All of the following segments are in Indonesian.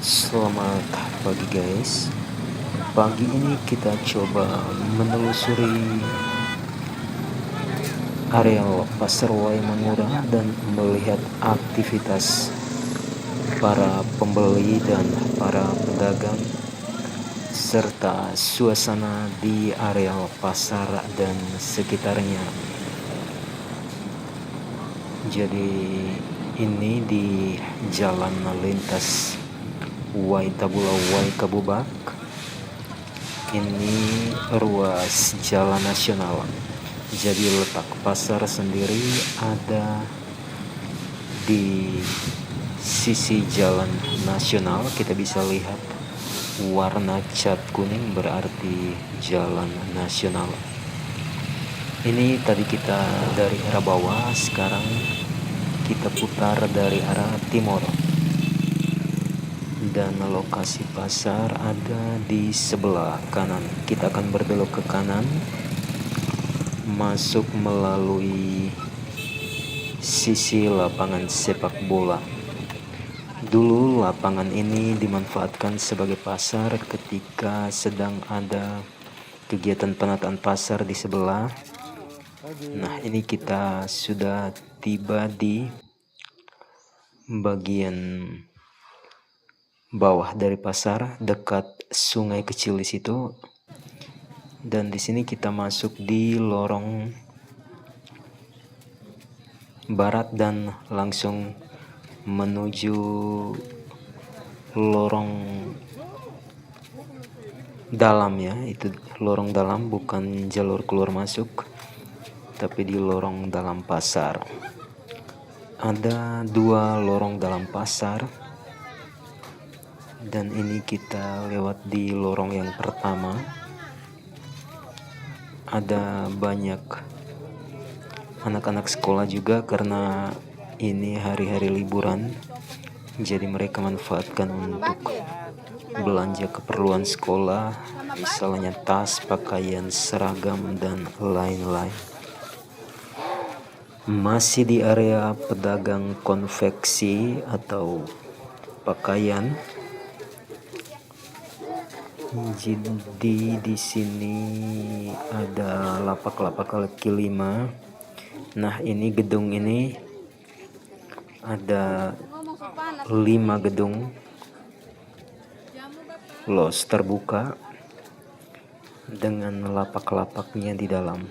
Selamat pagi guys. Pagi ini kita coba menelusuri areal Pasar Waimangura dan melihat aktivitas para pembeli dan para pedagang serta suasana di areal pasar dan sekitarnya. Jadi ini di jalan lintas Waitabula Waikabubak. Ini ruas jalan nasional. Jadi letak pasar sendiri ada di sisi jalan nasional. Kita bisa lihat warna cat kuning berarti jalan nasional. Ini tadi kita dari arah bawah, sekarang kita putar dari arah timur. Dan lokasi pasar ada di sebelah kanan. Kita akan berbelok ke kanan, masuk melalui sisi lapangan sepak bola. Dulu lapangan ini dimanfaatkan sebagai pasar ketika sedang ada kegiatan penataan pasar di sebelah. Nah, ini kita sudah tiba di bagian bawah dari pasar, dekat sungai kecil di situ. Dan di sini kita masuk di lorong barat dan langsung menuju lorong dalam ya. Itu lorong dalam, bukan jalur keluar masuk, tapi di lorong dalam pasar. Ada 2 lorong dalam pasar. Dan ini kita lewat di lorong yang pertama. Ada banyak anak-anak sekolah juga karena ini hari-hari liburan. Jadi mereka manfaatkan untuk belanja keperluan sekolah, misalnya tas, pakaian, seragam, dan lain-lain. Masih di area pedagang konveksi atau pakaian. Jadi di sini ada lapak-lapak kaki 5. Nah, ini gedung ini ada 5 gedung los terbuka dengan lapak-lapaknya di dalam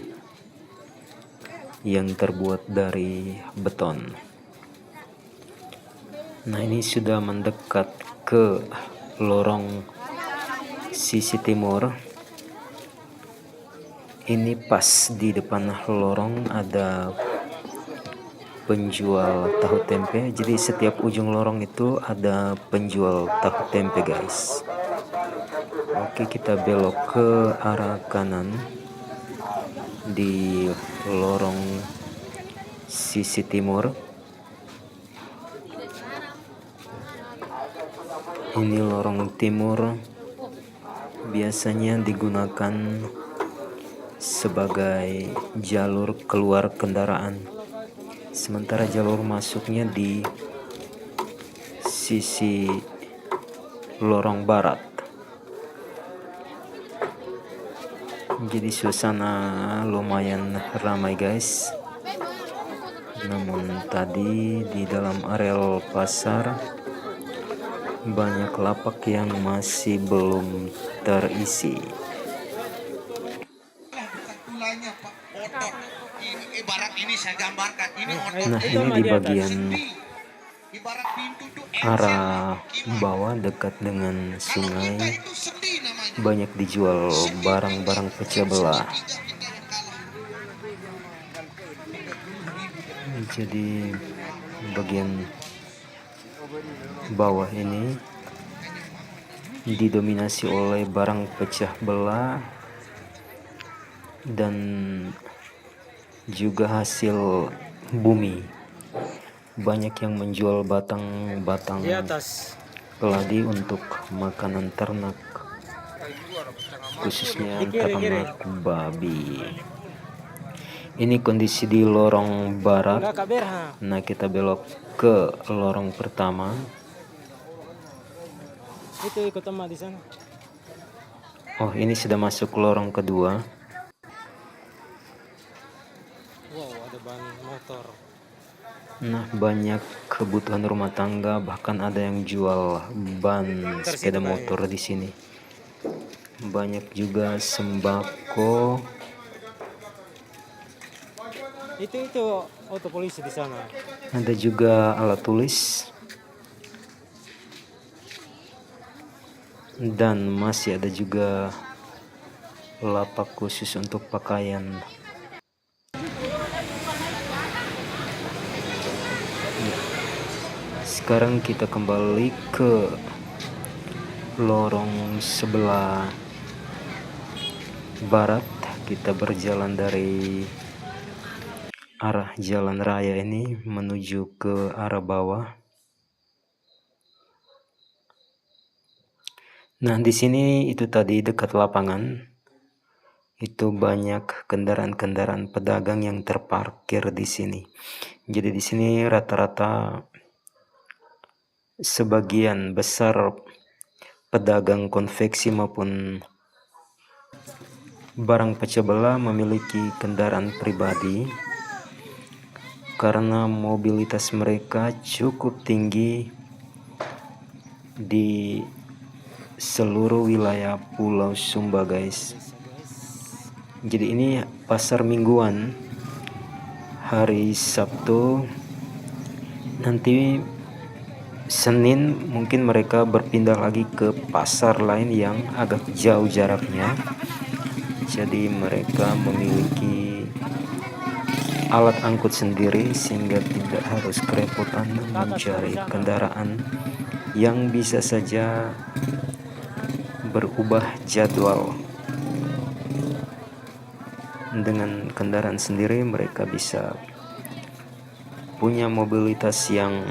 yang terbuat dari beton. Nah, ini sudah mendekat ke lorong sisi timur. Ini pas di depan lorong ada penjual tahu tempe. Jadi setiap ujung lorong itu ada penjual tahu tempe guys. Oke, kita belok ke arah kanan di lorong sisi timur. Ini lorong timur biasanya digunakan sebagai jalur keluar kendaraan, sementara jalur masuknya di sisi lorong barat. Jadi suasana lumayan ramai guys. Namun tadi di dalam areal pasar banyak lapak yang masih belum terisi. Nah, ini di bagian arah bawah dekat dengan sungai banyak dijual barang-barang pecah belah. Jadi bagian bawah ini didominasi oleh barang pecah belah dan juga hasil bumi. Banyak yang menjual batang-batang keladi untuk makanan ternak, khususnya ternak babi. Ini kondisi di lorong barat. Nah, kita belok ke lorong pertama. Itu ikut emak di sana. Oh, ini sudah masuk lorong kedua. Wow, ada ban motor. Nah, banyak kebutuhan rumah tangga, bahkan ada yang jual ban sepeda motor di sini. Banyak juga sembako. Itu auto polisi di sana. Ada juga alat tulis. Dan masih ada juga lapak khusus untuk pakaian. Sekarang kita kembali ke lorong sebelah barat. Kita berjalan dari arah jalan raya ini menuju ke arah bawah. Nah, di sini itu tadi dekat lapangan. Itu banyak kendaraan-kendaraan pedagang yang terparkir di sini. Jadi di sini rata-rata sebagian besar pedagang konveksi maupun barang pecah belah memiliki kendaraan pribadi karena mobilitas mereka cukup tinggi di seluruh wilayah Pulau Sumba, guys. Jadi ini pasar mingguan, hari Sabtu, nanti Senin mungkin mereka berpindah lagi ke pasar lain yang agak jauh jaraknya. Jadi mereka memiliki alat angkut sendiri sehingga tidak harus kerepotan mencari kendaraan yang bisa saja berubah jadwal. Dengan kendaraan sendiri mereka bisa punya mobilitas yang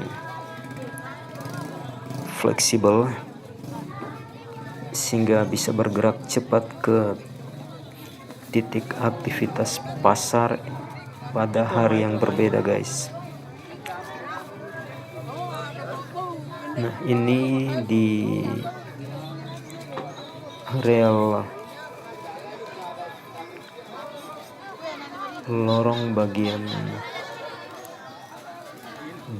fleksibel sehingga bisa bergerak cepat ke titik aktivitas pasar pada hari yang berbeda, guys. Nah, ini di rel lorong bagian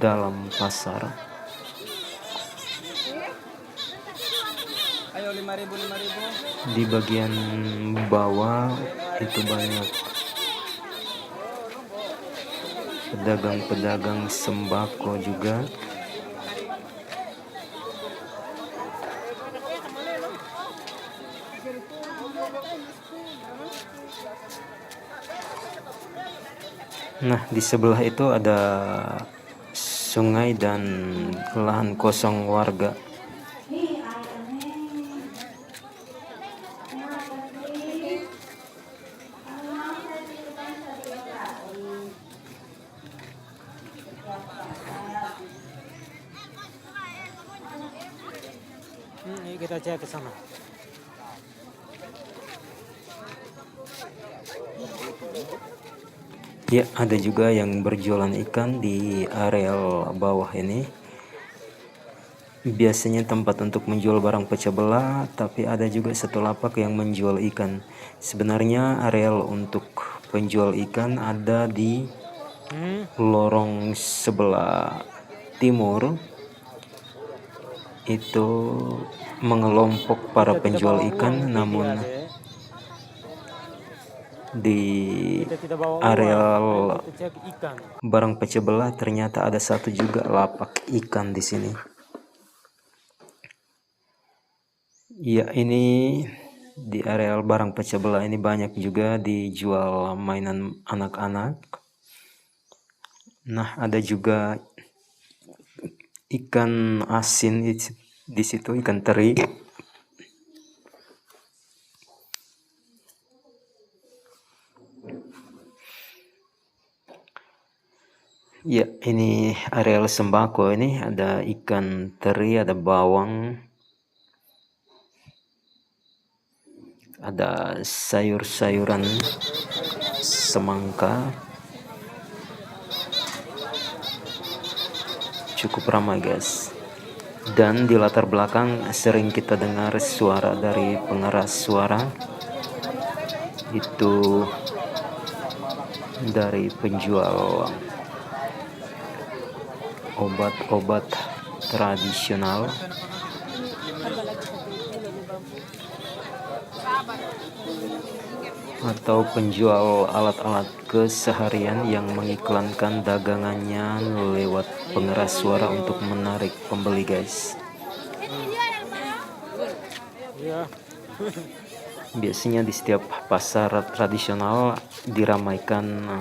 dalam pasar. Ayo 5.000. Di bagian bawah itu banyak pedagang-pedagang sembako juga. Nah, di sebelah itu ada sungai dan lahan kosong warga. Kita cek ke sana. Ya, ada juga yang berjualan ikan di areal bawah ini. Biasanya tempat untuk menjual barang pecah belah, tapi ada juga satu lapak yang menjual ikan. Sebenarnya areal untuk penjual ikan ada di lorong sebelah timur. Itu mengelompok para penjual ikan, namun di areal barang pecah belah ternyata ada satu juga lapak ikan di sini. Ya, ini di areal barang pecah belah ini banyak juga dijual mainan anak-anak. Nah, ada juga ikan asin di situ, ikan teri. Ya, ini areal sembako, ini ada ikan teri, ada bawang, ada sayur-sayuran semangka. Cukup ramai, guys. Dan di latar belakang sering kita dengar suara dari pengeras suara, itu dari penjual obat-obat tradisional atau penjual alat-alat keseharian yang mengiklankan dagangannya lewat pengeras suara untuk menarik pembeli, guys. Iya. Biasanya di setiap pasar tradisional diramaikan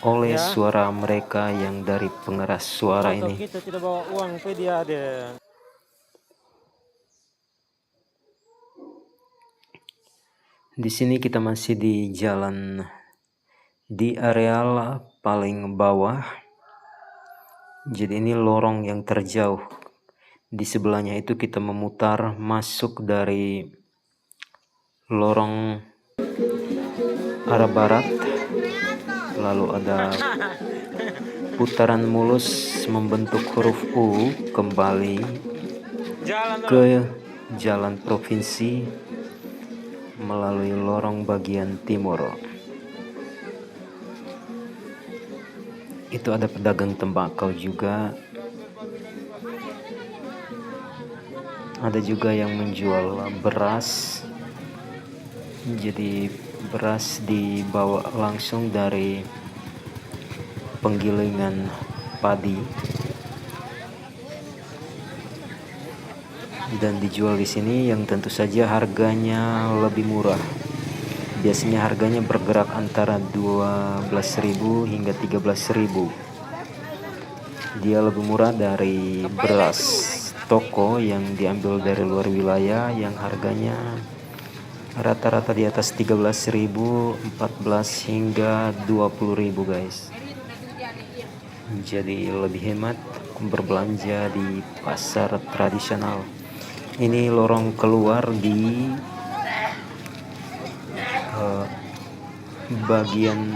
oleh Ya. suara mereka yang dari pengeras suara Kalau ini. kita tidak bawa uang, dia ada. Di sini kita masih di jalan di areal paling bawah. Jadi ini lorong yang terjauh. Di sebelahnya itu kita memutar masuk dari lorong arah barat. Lalu ada putaran mulus membentuk huruf U kembali ke jalan provinsi melalui lorong bagian timur. Itu ada pedagang tembakau juga. Ada juga yang menjual beras. Jadi beras dibawa langsung dari penggilingan padi dan dijual di sini, yang tentu saja harganya lebih murah. Biasanya harganya bergerak antara 12.000 hingga 13.000. Dia lebih murah dari beras toko yang diambil dari luar wilayah yang harganya rata-rata di atas 13.000, 14 hingga 20.000, guys. Jadi lebih hemat berbelanja di pasar tradisional. Ini lorong keluar di bagian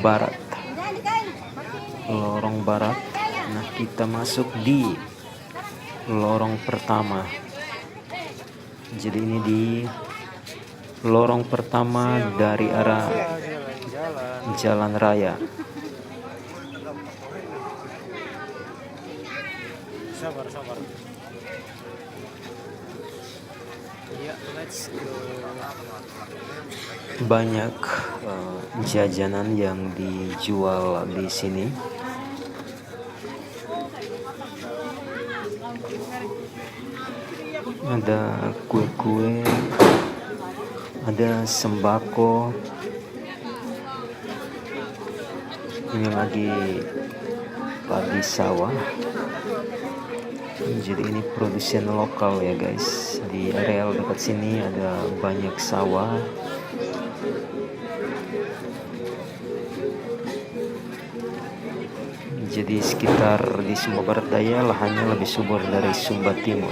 barat, lorong barat. Nah, kita masuk di lorong pertama. Jadi ini di lorong pertama dari arah jalan raya. Sabar. Iya, let's go. Banyak jajanan yang dijual di sini. Ada kue-kue, ada sembako. Ini lagi padi sawah. Jadi ini produsen lokal ya, guys. Di areal dekat sini ada banyak sawah. Jadi sekitar di Sumba Barat Daya lahannya lebih subur dari Sumba Timur,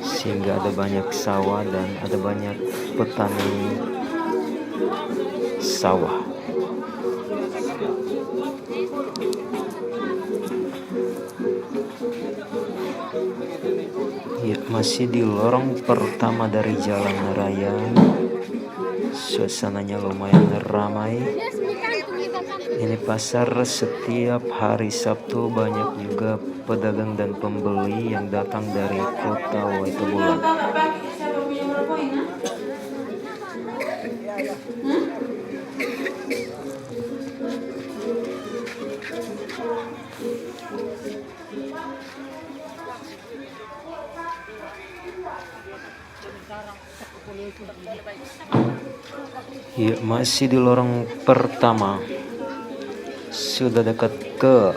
sehingga ada banyak sawah dan ada banyak petani sawah. Ya, masih di lorong pertama dari jalan raya. Suasananya lumayan ramai. Ini pasar setiap hari Sabtu, banyak juga pedagang dan pembeli yang datang dari kota Waitubulan. Ya, masih di lorong pertama. Sudah dekat ke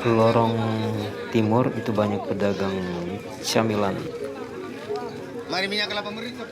lorong timur, itu banyak pedagang camilan. Mari minyak kelapa merica.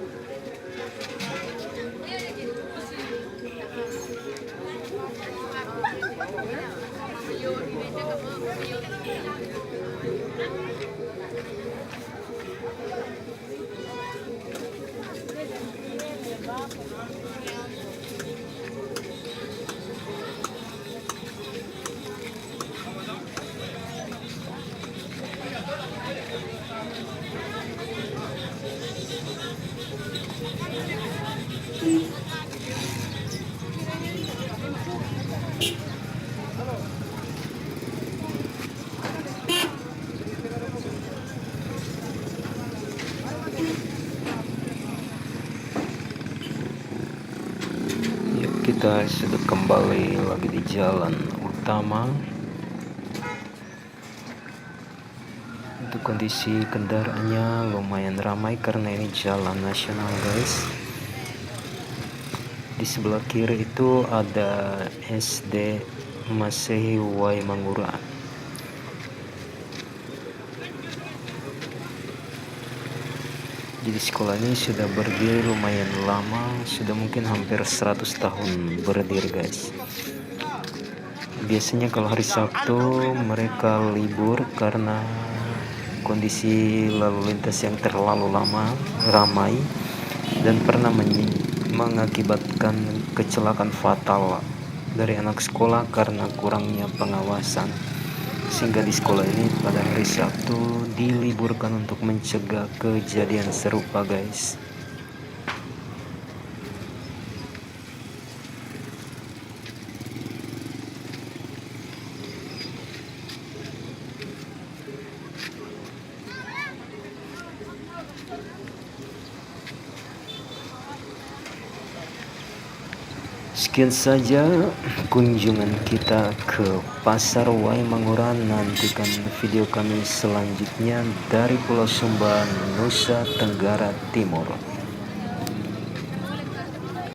kita sudah kembali lagi di jalan utama. Untuk kondisi kendaraannya lumayan ramai karena ini jalan nasional guys. Di sebelah kiri itu ada SD Masehi Waimangura. Jadi sekolah ini sudah berdiri lumayan lama, sudah mungkin hampir 100 tahun berdiri guys. Biasanya kalau hari Sabtu mereka libur karena kondisi lalu lintas yang terlalu ramai dan pernah mengakibatkan kecelakaan fatal dari anak sekolah karena kurangnya pengawasan, sehingga di sekolah ini pada hari Sabtu diliburkan untuk mencegah kejadian serupa guys. Sekian saja kunjungan kita ke Pasar Waimangura. Nantikan video kami selanjutnya dari Pulau Sumba, Nusa Tenggara Timur.